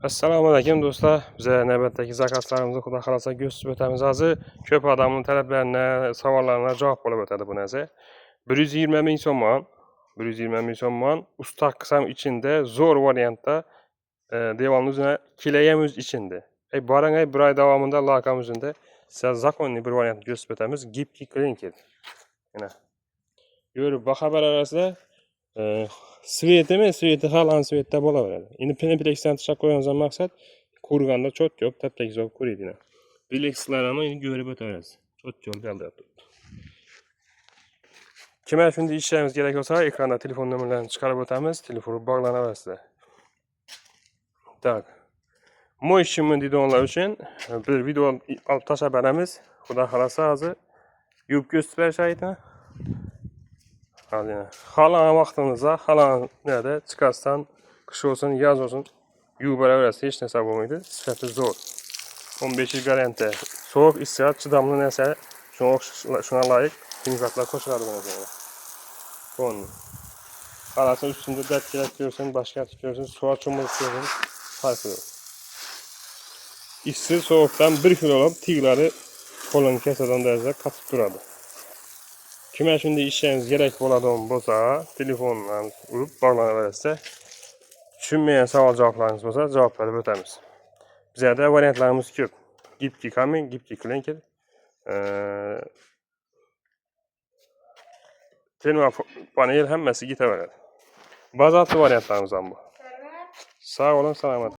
Assalomu alaykum do'stlar. Biz navbatdagi zakazlarimizni xudo xolasa ko'rsatib o'tamiz. Hozir ko'p odamning talablarini, savollariga javob bo'lib o'tadi bu narsa. 120 ming so'mman, 120 ming so'mman usta qism ichida zo'r variantda devorning o'zini kilayamiz ichida. Boring bir oy davomida lokamiz unda sizga zakonni bir variantni ko'rsatib o'tamiz. Gibki klinker. Mana. Ko'rib xabar arasida sveti halan svetda bo'laveradi. Endi penepleksdan tashlab qo'yganimiz maqsad ko'rganda cho'tko'p tap-takiz olib ko'raydi. Bilekslarini endi ko'rib o'tamiz. Cho'tko'p beldapti. Kimga shunday ishlaymiz kerak bo'lsa, ekranda telefon nomerlarini chiqarib o'tamiz. Telefon bog'lanaverasizlar. Tak. Mo'y shimni deydiganlar uchun bir video olib tashlab beramiz. Xudo xolasa hozir yuvib ko'rsatib berishaydi. Halan vaqtimizda halan nerede çıkarsan kış olsun yaz olsun yuvib beraverasiz, hech narsa bo'lmaydi. Sifati zo'r. 15 yil garantiya. Sovuq issiq chidamli narsa, shunga loyiq kimyotlar qo'shiladi buna. Kon. Qarasa ustida datchilar ko'rsin, boshqa ko'rsin, suv cho'milib ko'rsin, farqi yo'q. Issiq sovuqdan 1 kilo olib tiglari qo'lini kesadan darajada qatib turadi. Kimga shunday ishlaymiz kerak bo'ladigan bo'lsa, telefondan urib bog'lanaverasizlar. Tushunmagan savol javoblaringiz bo'lsa, javob berib o'tamiz. Bizda variantlarimiz ko'p. Gibki coming, gibki klinker, termo panel hammasi ketaveradi. Bazatli variantlarimiz ham bor. Sog' olun, salomat.